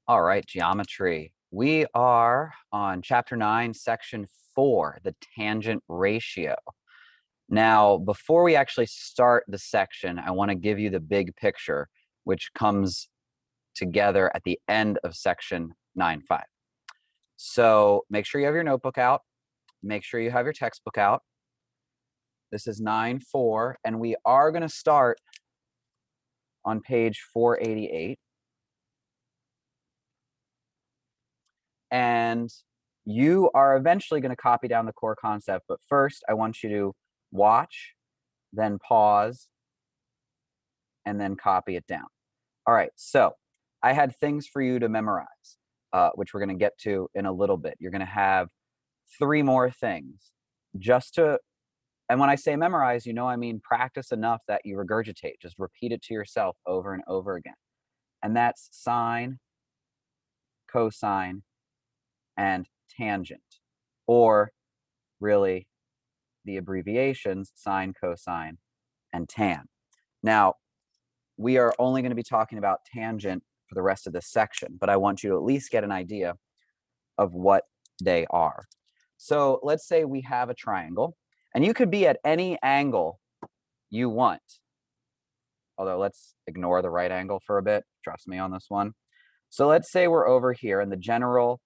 All right, geometry. We are on chapter 9, section 4, the tangent ratio. Now, before we actually start the section, I want to give you the big picture, which comes together at the end of section 9.5. So make sure you have your notebook out. Make sure you have your textbook out. This is 9.4, and we are going to start on page 488. And you are eventually going to copy down the core concept. But first, I want you to watch, then pause, and then copy it down. All right, so I had things for you to memorize, which we're going to get to in a little bit. You're going to have 3 more things and when I say memorize, I mean practice enough that you regurgitate. Just repeat it to yourself over and over again. And that's sine, cosine, and tangent, or really the abbreviations sine, cosine, and tan. Now, we are only going to be talking about tangent for the rest of this section, but I want you to at least get an idea of what they are. So let's say we have a triangle, and you could be at any angle you want. Although let's ignore the right angle for a bit. Trust me on this one. So let's say we're over here, and the general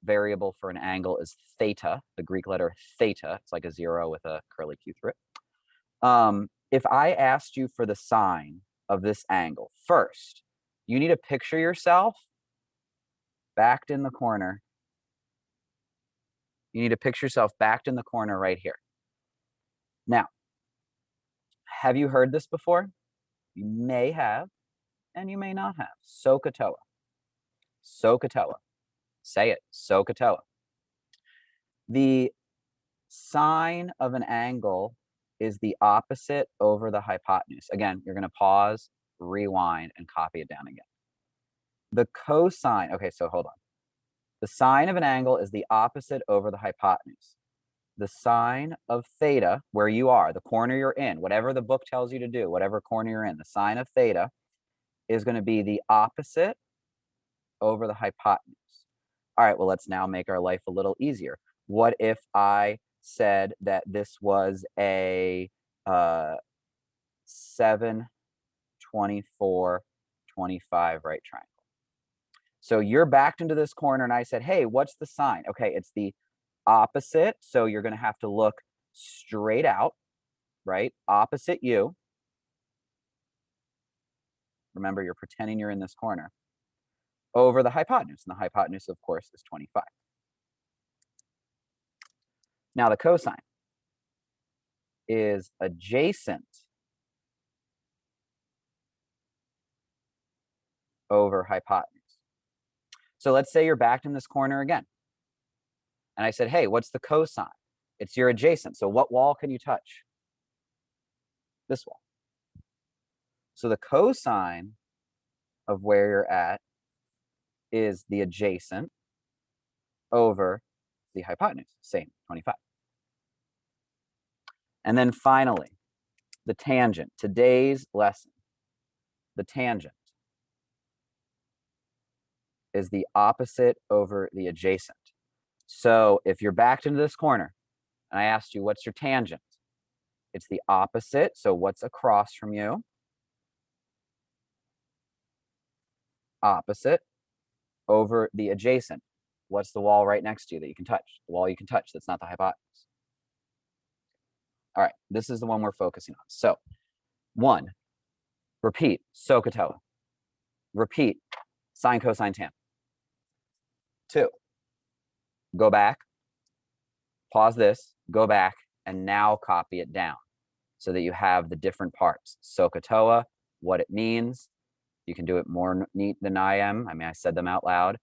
variable for an angle is theta, the Greek letter theta. It's like a 0 with a curly Q through it. If I asked you for the sine of this angle, first, you need to picture yourself backed in the corner. You need to picture yourself backed in the corner right here. Now, have you heard this before? You may have, and you may not have. SOHCAHTOA. SOHCAHTOA. Say it, SOHCAHTOA. The sine of an angle is the opposite over the hypotenuse. Again, you're going to pause, rewind, and copy it down again. The cosine, okay, so hold on. The sine of an angle is the opposite over the hypotenuse. The sine of theta, where you are, the corner you're in, whatever the book tells you to do, whatever corner you're in, the sine of theta is going to be the opposite over the hypotenuse. All right, well, let's now make our life a little easier. What if I said that this was a 7, 24, 25 right triangle? So you're backed into this corner, and I said, hey, what's the sine? Okay, it's the opposite. So you're going to have to look straight out, right? Opposite you. Remember, you're pretending you're in this corner. Over the hypotenuse. And the hypotenuse, of course, is 25. Now, the cosine is adjacent over hypotenuse. So let's say you're backed in this corner again. And I said, hey, what's the cosine? It's your adjacent. So what wall can you touch? This wall. So the cosine of where you're at is the adjacent over the hypotenuse. Same, 25. And then finally, the tangent. Today's lesson, the tangent is the opposite over the adjacent. So if you're backed into this corner, and I asked you, what's your tangent? It's the opposite. So what's across from you? Opposite over the adjacent. What's the wall right next to you that you can touch? The wall you can touch that's not the hypotenuse. All right, this is the one we're focusing on. So 1, repeat, SOHCAHTOA. Repeat, sine, cosine, tan. 2, go back, pause this, go back, and now copy it down so that you have the different parts. SOHCAHTOA, what it means. You can do it more neat than I am. I mean, I said them out loud.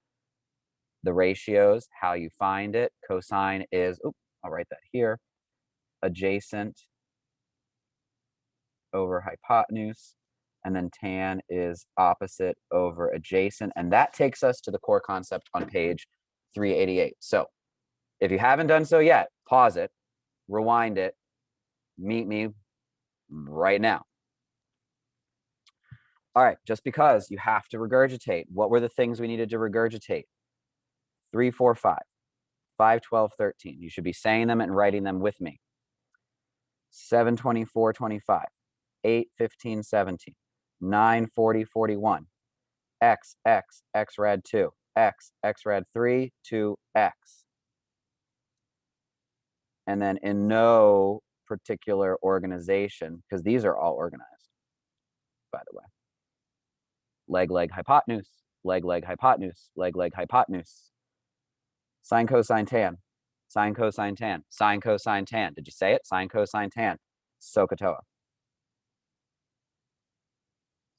The ratios, how you find it. Cosine is, I'll write that here, adjacent over hypotenuse. And then tan is opposite over adjacent. And that takes us to the core concept on page 388. So if you haven't done so yet, pause it, rewind it, meet me right now. All right, just because you have to regurgitate. What were the things we needed to regurgitate? 3, 4, 5, 5, 12, 13. You should be saying them and writing them with me. 7, 24, 25, 8, 15, 17, 9, 40, 41, X, X, X rad 2, X, X rad 3, 2, X. And then in no particular organization, because these are all organized, by the way. Leg, leg, hypotenuse, leg, leg, hypotenuse, leg, leg, hypotenuse. Sine, cosine, tan, sine, cosine, tan, sine, cosine, tan. Did you say it? Sine, cosine, tan. SOHCAHTOA.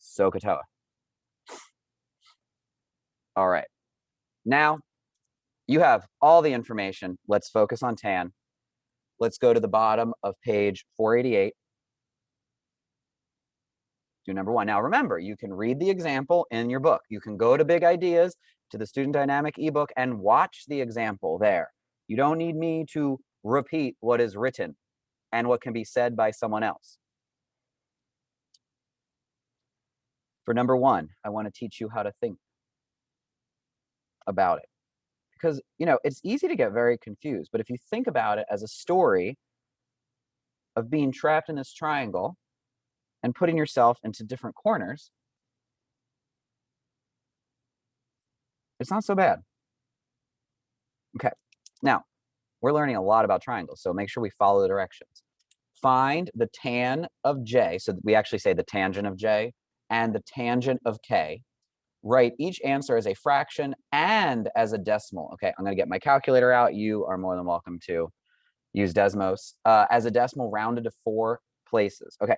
SOHCAHTOA. All right. Now, you have all the information. Let's focus on tan. Let's go to the bottom of page 488. Do number 1. Now, remember, you can read the example in your book. You can go to Big Ideas, to the Student Dynamic ebook, and watch the example there. You don't need me to repeat what is written and what can be said by someone else. For number 1, I want to teach you how to think about it. Because, it's easy to get very confused, but if you think about it as a story of being trapped in this triangle and putting yourself into different corners, it's not so bad. Okay, now, we're learning a lot about triangles, so make sure we follow the directions. Find the tan of J, so we actually say the tangent of J, and the tangent of K. Write each answer as a fraction and as a decimal. Okay, I'm going to get my calculator out. You are more than welcome to use Desmos. As a decimal rounded to 4 places. Okay,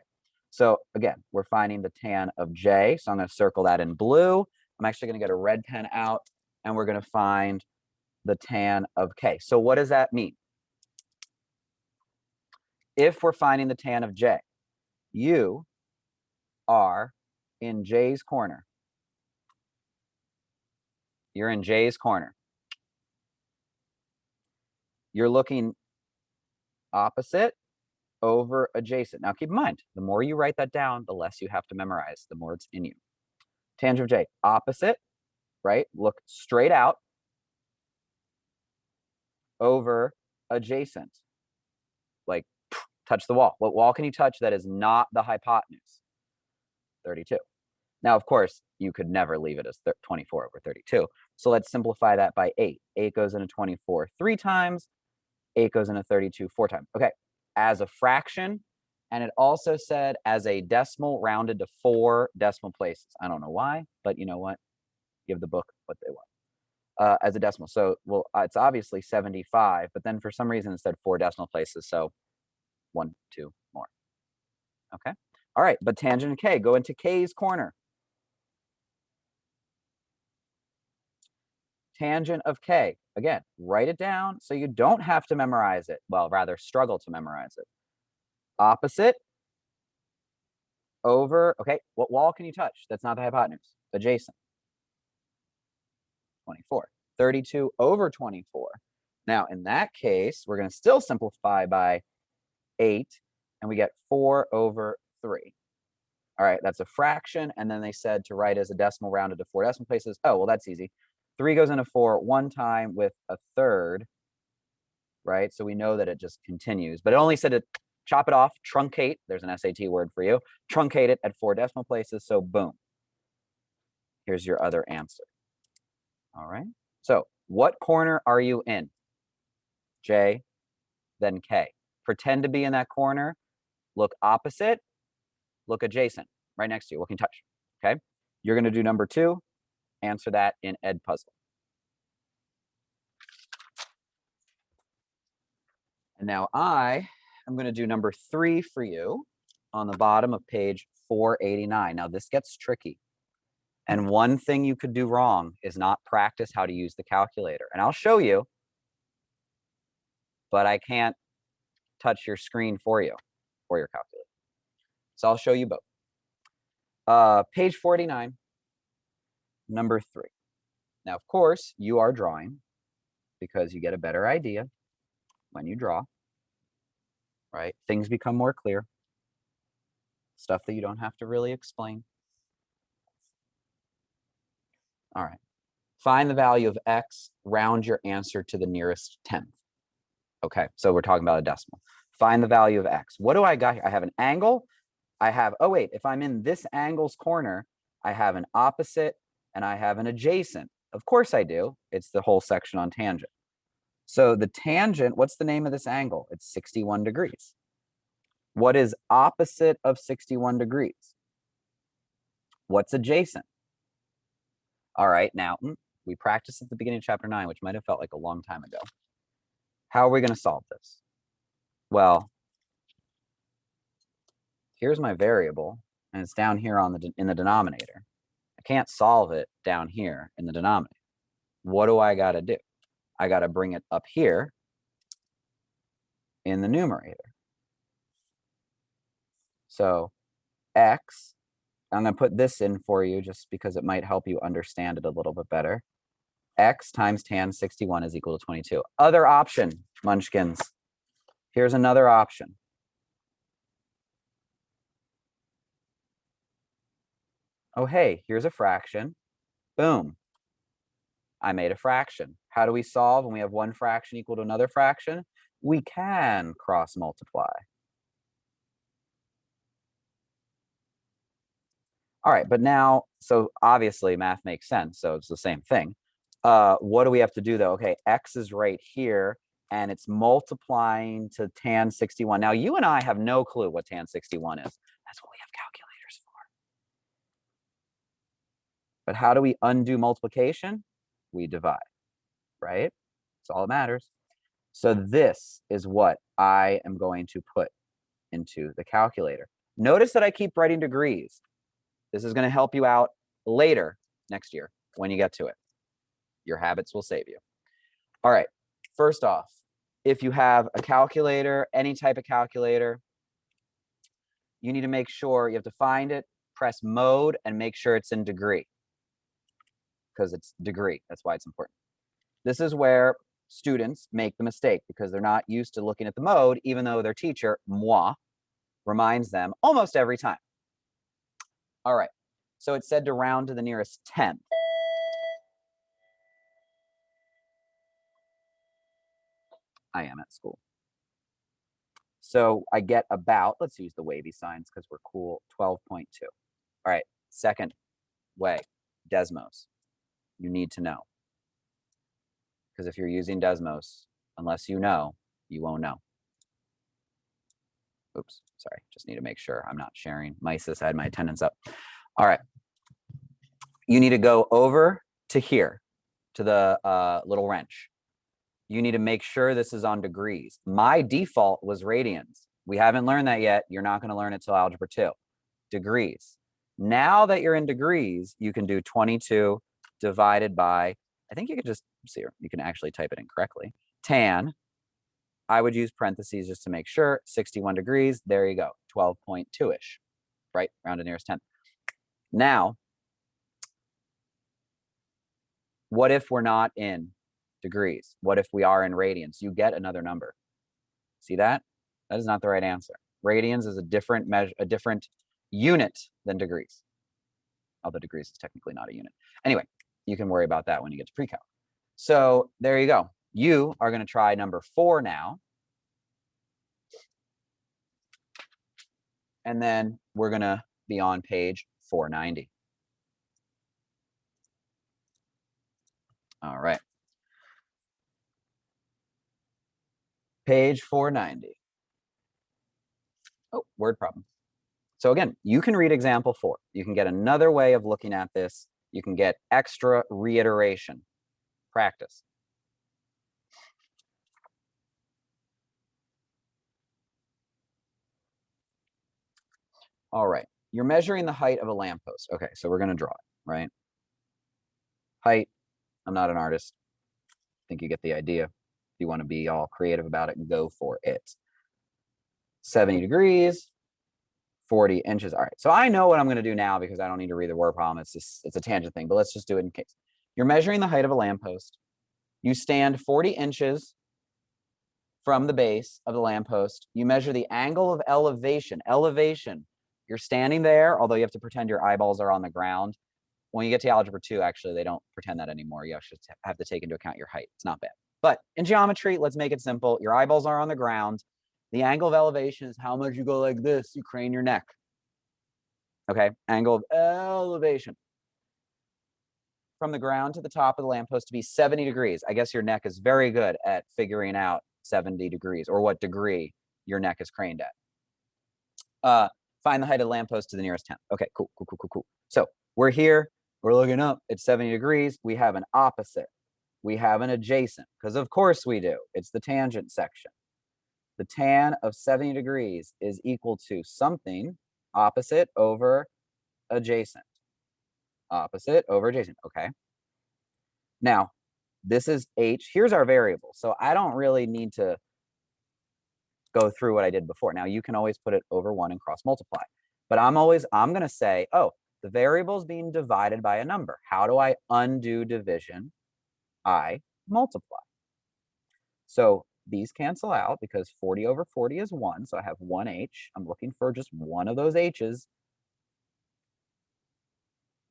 so again, we're finding the tan of J, so I'm going to circle that in blue. I'm actually going to get a red pen out, and we're going to find the tan of K. So what does that mean? If we're finding the tan of J, you are in J's corner. You're in J's corner. You're looking opposite over adjacent. Now keep in mind, the more you write that down, the less you have to memorize, the more it's in you. Tangent of J, opposite, right? Look straight out over adjacent. Like, touch the wall. What wall can you touch that is not the hypotenuse? 32. Now, of course, you could never leave it as 24 over 32. So let's simplify that by 8. 8 goes into 24 3 times. 8 goes into 32 4 times. Okay, as a fraction, and it also said as a decimal rounded to 4 decimal places. I don't know why, but you know what? Give the book what they want. As a decimal. So, well, it's obviously 75, but then for some reason it said 4 decimal places. So 1, 2 more. Okay. All right, but tangent of K, go into K's corner. Tangent of K, again, write it down so you don't have to memorize it. Well, rather struggle to memorize it. Opposite over, okay, what wall can you touch? That's not the hypotenuse. Adjacent. 24. 32 over 24. Now, in that case, we're going to still simplify by 8, and we get 4 over 3. All right, that's a fraction, and then they said to write as a decimal rounded to 4 decimal places. Oh, well, that's easy. 3 goes into 4 one time with a third, right? So we know that it just continues, but it only said to chop it off, truncate. There's an SAT word for you. Truncate it at 4 decimal places, so boom. Here's your other answer. All right, so what corner are you in? J, then K. Pretend to be in that corner. Look opposite, look adjacent, right next to you. What can you touch? Okay, you're going to do number 2. Answer that in Ed Puzzle. And now I am going to do number 3 for you on the bottom of page 489. Now this gets tricky. And one thing you could do wrong is not practice how to use the calculator. And I'll show you, but I can't touch your screen for you or your calculator. So I'll show you both. Page 49, number 3. Now, of course, you are drawing because you get a better idea when you draw, right? Things become more clear. Stuff that you don't have to really explain. All right. Find the value of x, round your answer to the nearest tenth. Okay, so we're talking about a decimal. Find the value of x. What do I got here? I have an angle. I have, oh wait, if I'm in this angle's corner, I have an opposite and I have an adjacent. Of course I do. It's the whole section on tangent. So the tangent, what's the name of this angle? It's 61 degrees. What is opposite of 61 degrees? What's adjacent? All right, now we practiced at the beginning of chapter 9, which might have felt like a long time ago. How are we going to solve this? Well, here's my variable, and it's down here in the denominator. I can't solve it down here in the denominator. What do I got to do? I got to bring it up here in the numerator. So x, I'm going to put this in for you just because it might help you understand it a little bit better. X times tan 61 is equal to 22. Other option, munchkins. Here's another option. Oh, hey, here's a fraction. Boom. I made a fraction. How do we solve when we have one fraction equal to another fraction? We can cross multiply. All right, but now, so obviously math makes sense, so it's the same thing. What do we have to do though? Okay, x is right here, and it's multiplying to tan 61. Now, you and I have no clue what tan 61 is. That's what we have calculators for. But how do we undo multiplication? We divide, right? That's all that matters. So this is what I am going to put into the calculator. Notice that I keep writing degrees. This is going to help you out later next year when you get to it. Your habits will save you. All right, first off, if you have a calculator, any type of calculator, you need to make sure you have to find it, press mode, and make sure it's in degree, because it's degree. That's why it's important. This is where students make the mistake because they're not used to looking at the mode, even though their teacher, moi, reminds them almost every time. All right, so it said to round to the nearest tenth. I am at school. So I get about, let's use the wavy signs because we're cool, 12.2. All right, second way, Desmos. You need to know. Because if you're using Desmos, unless you know, you won't know. Oops, sorry, just need to make sure I'm not sharing. Mysis had my attendance up. All right. You need to go over to here, to the little wrench. You need to make sure this is on degrees. My default was radians. We haven't learned that yet. You're not going to learn it till Algebra 2. Degrees. Now that you're in degrees, you can do 22 divided by, I think you could just, see, you can actually type it in correctly. I would use parentheses just to make sure, 61 degrees, there you go, 12.2-ish, right? Round to nearest tenth. Now, what if we're not in degrees? What if we are in radians? You get another number. See that? That is not the right answer. Radians is a different measure, a different unit than degrees. Although degrees is technically not a unit. Anyway, you can worry about that when you get to pre-calc. So there you go. You are going to try number 4 now. And then we're going to be on page 490. All right. Page 490. Oh, word problem. So again, you can read example 4. You can get another way of looking at this. You can get extra reiteration. Practice. All right. You're measuring the height of a lamppost. Okay, so we're going to draw it, right? Height. I'm not an artist. I think you get the idea. If you want to be all creative about it, go for it. 70 degrees, 40 inches. All right, so I know what I'm going to do now because I don't need to read the word problem. It's a tangent thing, but let's just do it in case. You're measuring the height of a lamppost. You stand 40 inches from the base of the lamppost. You measure the angle of elevation. Elevation. You're standing there, although you have to pretend your eyeballs are on the ground. when you get to algebra 2, actually, they don't pretend that anymore. You actually have to take into account your height. It's not bad. But in geometry, let's make it simple. Your eyeballs are on the ground. The angle of elevation is how much you go like this. You crane your neck. Okay, angle of elevation from the ground to the top of the lamppost to be 70 degrees. I guess your neck is very good at figuring out 70 degrees or what degree your neck is craned at. Find the height of the lamppost to the nearest 10th. Okay, cool. So we're here, we're looking up, it's 70 degrees. We have an opposite, we have an adjacent, because of course we do. It's the tangent section. The tan of 70 degrees is equal to something opposite over adjacent. Opposite over adjacent, okay. Now, this is h. Here's our variable. So I don't really need to go through what I did before. Now, you can always put it over 1 and cross multiply. But I'm going to say, oh, the variable is being divided by a number. How do I undo division? I multiply. So these cancel out because 40 over 40 is 1. So I have 1h. I'm looking for just one of those h's.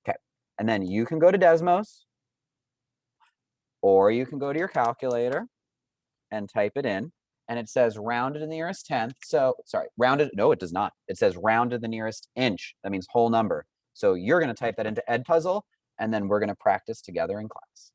Okay. And then you can go to Desmos, or you can go to your calculator and type it in. And it says round to the nearest 10th. So, sorry, rounded. No, it does not. It says round to the nearest inch. That means whole number. So you're going to type that into Edpuzzle, and then we're going to practice together in class.